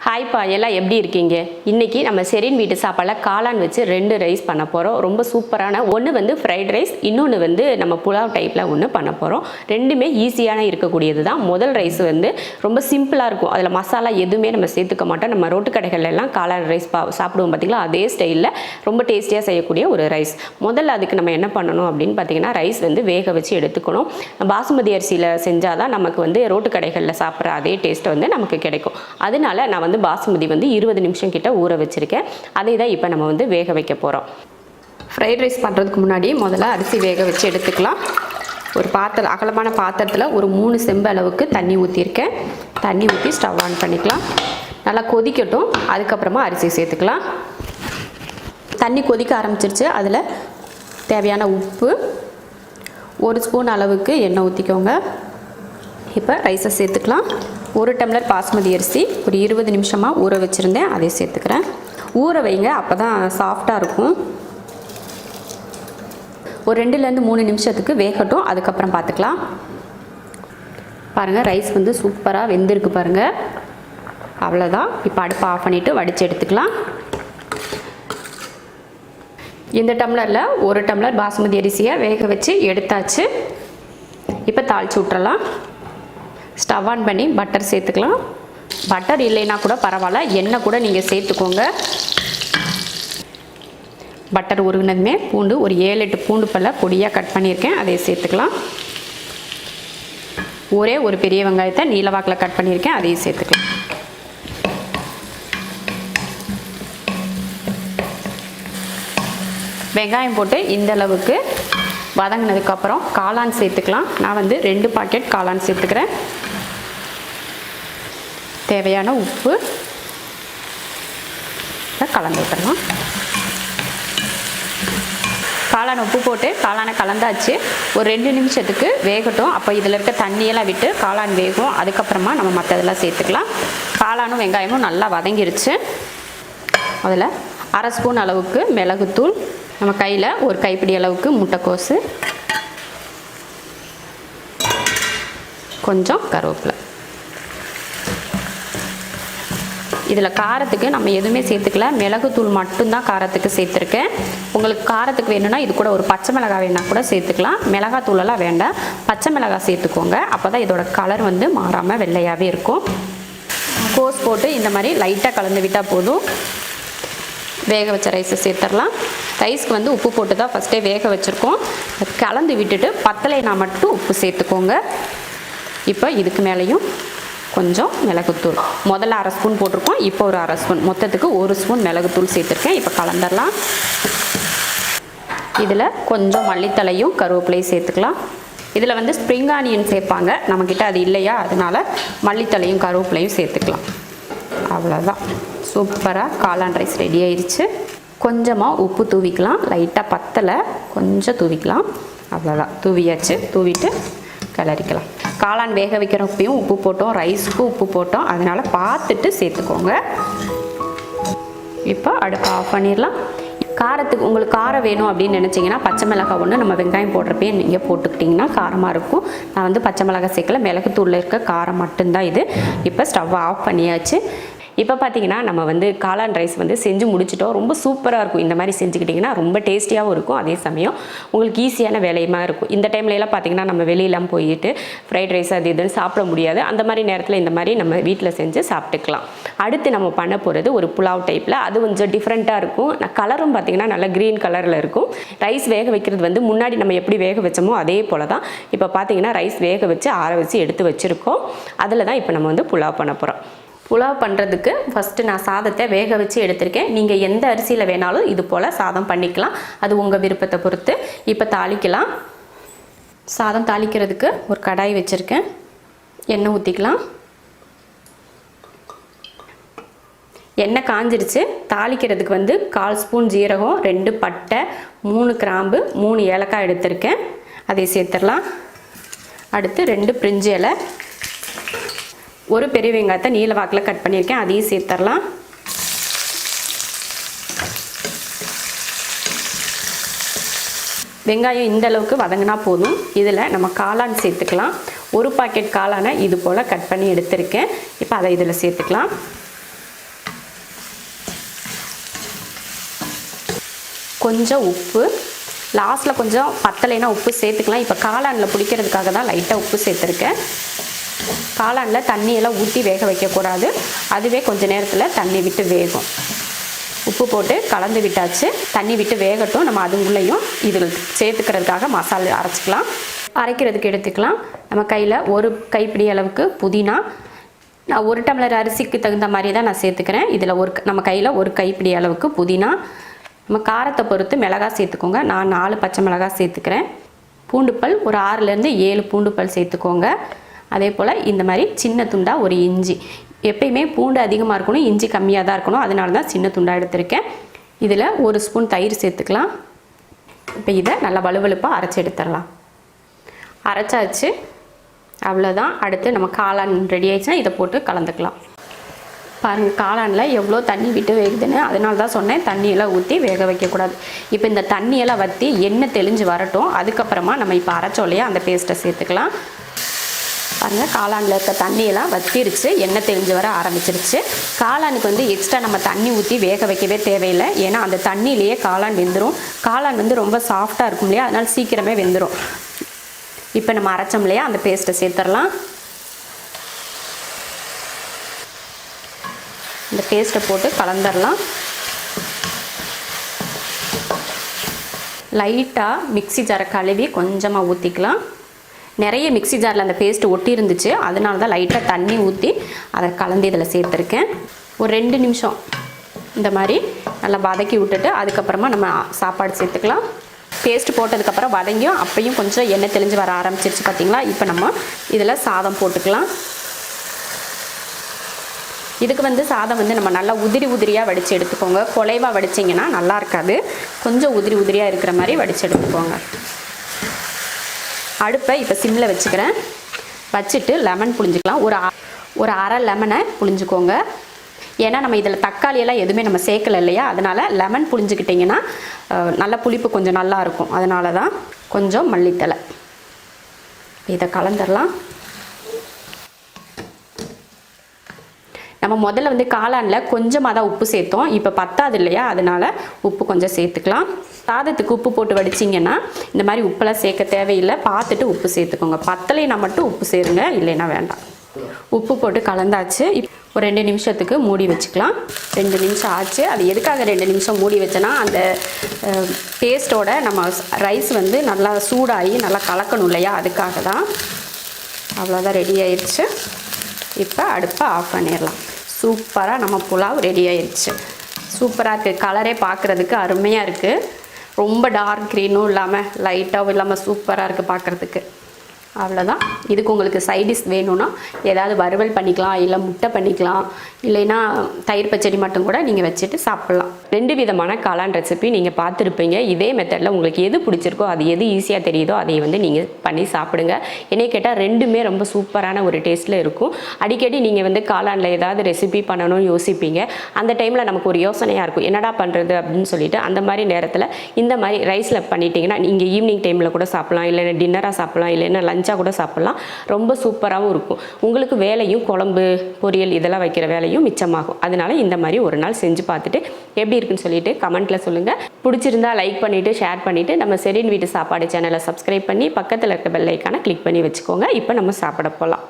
Hi பா, எல்லாம் எப்படி இருக்கீங்க? இன்றைக்கி நம்ம ஷெரின் வீட்டு சாப்பாடில் காளான் வச்சு 2 ரைஸ் பண்ண போகிறோம். ரொம்ப சூப்பரான ஒன்று வந்து ஃப்ரைட் ரைஸ், இன்னொன்று வந்து நம்ம புலாவ் டைப்பில் ஒன்று பண்ண போகிறோம். ரெண்டுமே ஈஸியான இருக்கக்கூடியது தான். முதல் ரைஸ் வந்து ரொம்ப சிம்பிளாக இருக்கும். அதில் மசாலா எதுவுமே நம்ம சேர்த்துக்க மாட்டோம். நம்ம ரோட்டு கடைகள்லாம் காளான் ரைஸ் சாப்பிடுவோம் பார்த்திங்களா, அதே ஸ்டைலில் ரொம்ப டேஸ்டியாக செய்யக்கூடிய ஒரு ரைஸ். முதல்ல அதுக்கு நம்ம என்ன பண்ணணும் அப்படின்னு பார்த்திங்கன்னா, ரைஸ் வந்து வேக வச்சு எடுத்துக்கணும். பாசுமதி அரிசியில் செஞ்சால் தான் நமக்கு வந்து ரோட்டு கடைகளில் சாப்பிட்ற அதே டேஸ்ட்டை வந்து நமக்கு கிடைக்கும். அதனால நான் வந்து பாசுமதி வந்து 20 நிமிஷம் கிட்ட ஊற வச்சுருக்கேன். அதை தான் இப்போ நம்ம வந்து வேக வைக்க போகிறோம். ஃப்ரைட் ரைஸ் பண்ணுறதுக்கு முன்னாடி முதல்ல அரிசி வேக வச்சு எடுத்துக்கலாம். ஒரு பாத்திரம், அகலமான பாத்திரத்தில் ஒரு 3 செம்பு அளவுக்கு தண்ணி ஊற்றிருக்கேன். தண்ணி ஊற்றி ஸ்டவ் ஆன் பண்ணிக்கலாம். நல்லா கொதிக்கட்டும். அதுக்கப்புறமா அரிசி சேர்த்துக்கலாம். தண்ணி கொதிக்க ஆரம்பிச்சிருச்சு. அதில் தேவையான உப்பு, 1 ஸ்பூன் அளவுக்கு எண்ணெய் ஊற்றிக்கோங்க. இப்போ ரைஸை சேர்த்துக்கலாம். 1 டம்ளர் பாஸ்மதி அரிசி ஒரு 20 நிமிஷமாக ஊற வச்சுருந்தேன், அதை சேர்த்துக்கிறேன். ஊற வைங்க, அப்போ தான் சாஃப்டாக இருக்கும். ஒரு 2லேருந்து 3 நிமிஷத்துக்கு வேகட்டும். அதுக்கப்புறம் பார்த்துக்கலாம். பாருங்கள், ரைஸ் வந்து சூப்பராக வெந்திருக்கு பாருங்கள். அவ்வளோதான். இப்போ அடுப்பை ஆஃப் பண்ணிவிட்டு வடித்து எடுத்துக்கலாம். இந்த டம்ளரில் 1 டம்ளர் பாஸ்மதி அரிசியை வேக வச்சு எடுத்தாச்சு. இப்போ தாளித்து விட்டுறலாம். ஸ்டவ் ஆன் பண்ணி பட்டர் சேர்த்துக்கலாம். பட்டர் இல்லைன்னா கூட பரவாயில்ல, எண்ணெய் கூட நீங்கள் சேர்த்துக்கோங்க. பட்டர் உருகினதுமே பூண்டு ஒரு 7-8 பூண்டு பல்ல பொடியாக கட் பண்ணியிருக்கேன், அதை சேர்த்துக்கலாம். ஒரே ஒரு பெரிய வெங்காயத்தை நீல வாக்கில் கட் பண்ணியிருக்கேன், அதையும் சேர்த்துக்கலாம். வெங்காயம் போட்டு இந்த அளவுக்கு வதங்கினதுக்கப்புறம் காளான் சேர்த்துக்கலாம். நான் வந்து 2 பாக்கெட் காளான் சேர்த்துக்கிறேன். தேவையான உப்பு கலந்து விட்டுறலாம். காளான் உப்பு போட்டு காளானை கலந்தாச்சு. ஒரு 2 நிமிஷத்துக்கு வேகட்டும். அப்போ இதில் இருக்க தண்ணியெல்லாம் விட்டு காளான் வேகும். அதுக்கப்புறமா நம்ம மற்றதெல்லாம் சேர்த்துக்கலாம். காளானும் வெங்காயமும் நல்லா வதங்கிருச்சு. அதில் 1/2 ஸ்பூன் அளவுக்கு மிளகுத்தூள், நம்ம கையில் ஒரு கைப்பிடி அளவுக்கு முட்டைக்கோசு, கொஞ்சம் கருவேப்பிலை. இதில் காரத்துக்கு நம்ம எதுவுமே சேர்த்துக்கல, மிளகுத்தூள் மட்டும்தான் காரத்துக்கு சேர்த்துருக்கேன். உங்களுக்கு காரத்துக்கு வேணும்னா இது கூட ஒரு பச்சை மிளகாய் வேணால் கூட சேர்த்துக்கலாம். மிளகாத்தூளெல்லாம் வேண்டாம், பச்சை மிளகாய் சேர்த்துக்கோங்க. அப்போ தான் இதோட கலர் வந்து மாறாமல் வெள்ளையாகவே இருக்கும். கோஸ் போட்டு இந்த மாதிரி லைட்டாக கலந்து விட்டால் போதும். வேக வச்ச ரைஸை சேர்த்துடலாம். ரைஸ்க்கு வந்து உப்பு போட்டு தான் ஃபஸ்ட்டே வேக வச்சுருக்கோம். கலந்து விட்டுட்டு பத்தலைனா மட்டும் உப்பு சேர்த்துக்கோங்க. இப்போ இதுக்கு மேலேயும் கொஞ்சம் மிளகுத்தூள், முதல்ல 1/2 ஸ்பூன் போட்டிருக்கோம், இப்போ ஒரு 1/2 ஸ்பூன், மொத்தத்துக்கு 1 ஸ்பூன் மிளகுத்தூள் சேர்த்துருக்கேன். இப்போ கலந்துடலாம். இதில் கொஞ்சம் மல்லித்தலையும் கருவேப்பிலையும் சேர்த்துக்கலாம். இதில் வந்து ஸ்ப்ரிங் ஆனியன் சேர்ப்பாங்க, நம்மக்கிட்ட அது இல்லையா, அதனால் மல்லித்தலையும் கருவேப்பிலையும் சேர்த்துக்கலாம். அவ்வளோதான், சூப்பராக காளான் ரைஸ் ரெடி ஆயிடுச்சு. கொஞ்சமாக உப்பு தூவிக்கலாம், லைட்டாக பத்தலை, கொஞ்சம் தூவிக்கலாம். அவ்வளோதான், தூவியாச்சு. தூவிட்டு கிளறிக்கலாம். காளான் வேக வைக்கிறப்பையும் உப்பு போட்டோம், ரைஸுக்கும் உப்பு போட்டோம், அதனால் பார்த்துட்டு சேர்த்துக்கோங்க. இப்போ அடுப்பை ஆஃப் பண்ணிடலாம். காரத்துக்கு உங்களுக்கு காரம் வேணும் அப்படின்னு நினச்சிங்கன்னா பச்சை மிளகாய் ஒன்று நம்ம வெங்காயம் போடுறப்பே நீங்கள் போட்டுக்கிட்டிங்கன்னா காரமாக இருக்கும். நான் வந்து பச்சை மிளகாய் சேர்க்கல, மிளகுத்தூளில் இருக்க காரம் மட்டும்தான் இது. இப்போ ஸ்டவ் ஆஃப் பண்ணியாச்சு. இப்போ பார்த்தீங்கன்னா நம்ம வந்து காளான் ரைஸ் வந்து செஞ்சு முடிச்சிட்டோம். ரொம்ப சூப்பராக இருக்கும். இந்த மாதிரி செஞ்சுக்கிட்டிங்கன்னா ரொம்ப டேஸ்டியாகவும் இருக்கும், அதே சமயம் உங்களுக்கு ஈஸியான வேலையுமா இருக்கும். இந்த டைம்லலாம் பார்த்தீங்கன்னா நம்ம வெளியெல்லாம் போயிட்டு ஃப்ரைட் ரைஸ் அது இதுன்னு சாப்பிட முடியாது. அந்த மாதிரி நேரத்தில் இந்த மாதிரி நம்ம வீட்டில் செஞ்சு சாப்பிட்டுக்கலாம். அடுத்து நம்ம பண்ண போகிறது ஒரு புலாவ் டைப்பில், அது கொஞ்சம் டிஃப்ரெண்ட்டாக இருக்கும். கலரும் பார்த்திங்கன்னா நல்லா க்ரீன் கலரில் இருக்கும். ரைஸ் வேக வைக்கிறது வந்து முன்னாடி நம்ம எப்படி வேக வச்சோமோ அதே போல் தான். இப்போ பார்த்தீங்கன்னா ரைஸ் வேக வச்சு ஆற வச்சு எடுத்து வச்சுருக்கோம். அதில் தான் இப்போ நம்ம வந்து புலாவ் பண்ண போகிறோம். புலாவ் பண்ணுறதுக்கு ஃபஸ்ட்டு நான் சாதத்தை வேக வச்சு எடுத்திருக்கேன். நீங்கள் எந்த அரிசியில் வேணாலும் இது போல் சாதம் பண்ணிக்கலாம், அது உங்கள் விருப்பத்தை பொறுத்து. இப்போ தாளிக்கலாம். சாதம் தாளிக்கிறதுக்கு ஒரு கடாய் வச்சுருக்கேன். எண்ணெய் ஊற்றிக்கலாம். எண்ணெய் காஞ்சிருச்சு. தாளிக்கிறதுக்கு வந்து 1/4 ஸ்பூன் ஜீரகம், 2 பட்டை, 3 கிராம்பு, 3 ஏலக்காய் எடுத்திருக்கேன், அதை சேர்த்துடலாம். அடுத்து 2 பிரிஞ்சி இலை, ஒரு பெரிய வெங்காயத்தை நீல வாக்கில் கட் பண்ணியிருக்கேன், அதையும் சேர்த்துடலாம். வெங்காயம் இந்த அளவுக்கு வதங்கினா போதும். இதில் நம்ம காளான் சேர்த்துக்கலாம். ஒரு பாக்கெட் காளானை இது போல் கட் பண்ணி எடுத்திருக்கேன். இப்போ அதை இதில் சேர்த்துக்கலாம். கொஞ்சம் உப்பு, லாஸ்ட்டில் கொஞ்சம் பத்தலைன்னா உப்பு சேர்த்துக்கலாம். இப்போ காளானில் பிடிக்கிறதுக்காக தான் லைட்டாக உப்பு சேர்த்துருக்கேன். காளானில் தண்ணியெல்லாம் ஊற்றி வேக வைக்கக்கூடாது, அதுவே கொஞ்சம் நேரத்தில் தண்ணி விட்டு வேகும். உப்பு போட்டு கலந்து விட்டாச்சு. தண்ணி விட்டு வேகட்டும். நம்ம அதுக்குள்ளேயும் இதில் சேர்த்துக்கிறதுக்காக மசாலா அரைச்சிக்கலாம். அரைக்கிறதுக்கு எடுத்துக்கலாம். நம்ம கையில் ஒரு கைப்பிடி அளவுக்கு புதினா, நான் 1 டம்ளர் அரிசிக்கு தகுந்த மாதிரி தான் நான் சேர்த்துக்கிறேன். இதில் நம்ம கையில் ஒரு கைப்பிடி அளவுக்கு புதினா. நம்ம காரத்தை பொறுத்து மிளகாய் சேர்த்துக்கோங்க. நான் 4 பச்சை மிளகாய் சேர்த்துக்கிறேன். பூண்டுப்பல் ஒரு 6லேருந்து 7 பூண்டுப்பல் சேர்த்துக்கோங்க. அதே போல் இந்த மாதிரி சின்ன துண்டாக ஒரு இஞ்சி. எப்பயுமே பூண்டு அதிகமாக இருக்கணும், இஞ்சி கம்மியாக தான் இருக்கணும், அதனால தான் சின்ன துண்டாக எடுத்திருக்கேன். இதில் 1 ஸ்பூன் தயிர் சேர்த்துக்கலாம். இப்போ இதை நல்லா வலுவலுப்பாக அரைச்சி எடுத்துடலாம். அரைச்சாச்சு, அவ்வளோதான். அடுத்து நம்ம காளான் ரெடி ஆயிடுச்சுன்னா இதை போட்டு கலந்துக்கலாம். பாருங்கள் காளானில் எவ்வளோ தண்ணி விட்டு வேகுதுன்னு, அதனால தான் சொன்னேன் தண்ணியெல்லாம் ஊற்றி வேக வைக்கக்கூடாது. இப்போ இந்த தண்ணியெல்லாம் வற்றி எண்ணெய் தெளிஞ்சு வரட்டும். அதுக்கப்புறமா நம்ம இப்போ அரைச்சோம் இல்லையா அந்த பேஸ்ட்டை சேர்த்துக்கலாம். பாருங்கள் காளானில் இருக்க தண்ணியெல்லாம் வற்றிருச்சு, எண்ணெய் தெளிஞ்சு வர ஆரம்பிச்சிருச்சு. காளானுக்கு வந்து எக்ஸ்ட்ரா நம்ம தண்ணி ஊற்றி வேக வைக்கவே தேவையில்லை. ஏன்னா அந்த தண்ணியிலேயே காளான் வெந்துடும். காளான் வந்து ரொம்ப சாஃப்டாக இருக்கும் இல்லையா, அதனால் சீக்கிரமே வெந்துடும். இப்போ நம்ம அரைச்சோம் இல்லையா அந்த பேஸ்ட்டை சேர்த்துடலாம். இந்த பேஸ்ட்டை போட்டு கலந்துடலாம். லைட்டாக மிக்ஸி ஜாரை கழுவி கொஞ்சமாக ஊற்றிக்கலாம். நிறைய மிக்ஸி ஜாரில் அந்த பேஸ்ட்டு ஒட்டி இருந்துச்சு, அதனால தான் லைட்டாக தண்ணி ஊற்றி அதை கலந்து இதில் சேர்த்துருக்கேன். ஒரு 2 நிமிஷம் இந்த மாதிரி நல்லா வதக்கி விட்டுட்டு அதுக்கப்புறமா நம்ம சாப்பாடு சேர்த்துக்கலாம். பேஸ்ட் போட்டதுக்கப்புறம் வதங்கியும் அப்பையும் கொஞ்சம் எண்ணெய் தெளிஞ்சு வர ஆரம்பிச்சிருச்சு பார்த்தீங்களா. இப்போ நம்ம இதில் சாதம் போட்டுக்கலாம். இதுக்கு வந்து சாதம் வந்து நம்ம நல்லா உதிரியாக வடித்து எடுத்துக்கோங்க. குலைவாக வடிச்சிங்கன்னா நல்லா இருக்காது, கொஞ்சம் உதிரியாக இருக்கிற மாதிரி வடித்து எடுத்துக்கோங்க. அடுப்பை இப்போ சிம்மில் வச்சுக்கிறேன். வச்சுட்டு லெமன் புழிஞ்சிக்கலாம். ஒரு அரை லெமனை புழிஞ்சிக்கோங்க. ஏன்னா நம்ம இதில் தக்காளியெல்லாம் எதுவுமே நம்ம சேர்க்கலை இல்லையா, அதனால் லெமன் புழிஞ்சிக்கிட்டிங்கன்னா நல்ல புளிப்பு கொஞ்சம் நல்லா இருக்கும். அதனால தான் கொஞ்சம் மல்லித்தலை இதை கலந்துடலாம். நம்ம முதல்ல வந்து காளானில் கொஞ்சமாக தான் உப்பு சேர்த்தோம், இப்போ பத்தாது இல்லையா, அதனால் உப்பு கொஞ்சம் சேர்த்துக்கலாம். சாதத்துக்கு உப்பு போட்டு வடிச்சிங்கன்னா இந்த மாதிரி உப்பெல்லாம் சேர்க்க தேவையில்லை, பார்த்துட்டு உப்பு சேர்த்துக்கோங்க. பத்தலைனா மட்டும் உப்பு சேருங்க, இல்லைன்னா வேண்டாம். உப்பு போட்டு கலந்தாச்சு. ஒரு 2 நிமிஷத்துக்கு மூடி வச்சுக்கலாம். 2 நிமிஷம் ஆச்சு. அது எதுக்காக 2 நிமிஷம் மூடி வச்சேன்னா அந்த பேஸ்ட்டோட நம்ம ரைஸ் வந்து நல்லா சூடாகி நல்லா கலக்கணும் இல்லையா, அதுக்காக தான். அவ்வளோதான், ரெடி ஆயிடுச்சு. இப்போ அடுப்பை ஆஃப் பண்ணிடலாம். சூப்பராக நம்ம புலாவ் ரெடி ஆயிடுச்சு. சூப்பராக இருக்குது, கலரே பார்க்குறதுக்கு அருமையாக இருக்குது. ரொம்ப டார்க் க்ரீனும் இல்லாமல் லைட்டாகவும் இல்லாமல் சூப்பராக இருக்குது பார்க்குறதுக்கு. அவ்வளோதான். இதுக்கு உங்களுக்கு சைடிஷ் வேணும்னா ஏதாவது வறுவல் பண்ணிக்கலாம், இல்லை முட்டை பண்ணிக்கலாம், இல்லைன்னா தயிர் பச்சடி மட்டும் கூட நீங்கள் வச்சுட்டு சாப்பிட்லாம். 2 விதமான காளான் ரெசிபி நீங்கள் பார்த்துருப்பீங்க. இதே மெத்தடில் உங்களுக்கு எது பிடிச்சிருக்கோ, அது எது ஈஸியாக தெரியுதோ அதை வந்து நீங்கள் பண்ணி சாப்பிடுங்க. என்னை கேட்டால் 2மே ரொம்ப சூப்பரான ஒரு டேஸ்ட்டில் இருக்கும். அடிக்கடி நீங்கள் வந்து காளானில் ஏதாவது ரெசிபி பண்ணணும்னு யோசிப்பீங்க. அந்த டைமில் நமக்கு ஒரு யோசனையாக இருக்கும், என்னடா பண்ணுறது அப்படின்னு சொல்லிட்டு. அந்த மாதிரி நேரத்தில் இந்த மாதிரி ரைஸில் பண்ணிட்டீங்கன்னா நீங்கள் ஈவினிங் டைமில் கூட சாப்பிட்லாம், இல்லைன்னா டின்னராக சாப்பிட்லாம், இல்லைன்னா லஞ்சாக கூட சாப்பிட்லாம். ரொம்ப சூப்பராகவும் இருக்கும். உங்களுக்கு வேலையும் குழம்பு பொரியல் இதெல்லாம் வைக்கிற வேலையும் மிச்சமாகும். அதனால இந்த மாதிரி ஒரு நாள் செஞ்சு பார்த்துட்டு எப்படி இருக்குன்னு சொல்லிட்டு கமெண்ட்டில் சொல்லுங்கள். பிடிச்சிருந்தா லைக் பண்ணிவிட்டு ஷேர் பண்ணிவிட்டு நம்ம ஷெரின் வீட்டு சாப்பாடு சேனலை சப்ஸ்கிரைப் பண்ணி பக்கத்தில் இருக்க பெல் ஐக்கானை கிளிக் பண்ணி வச்சுக்கோங்க. இப்போ நம்ம சாப்பிட போகலாம்.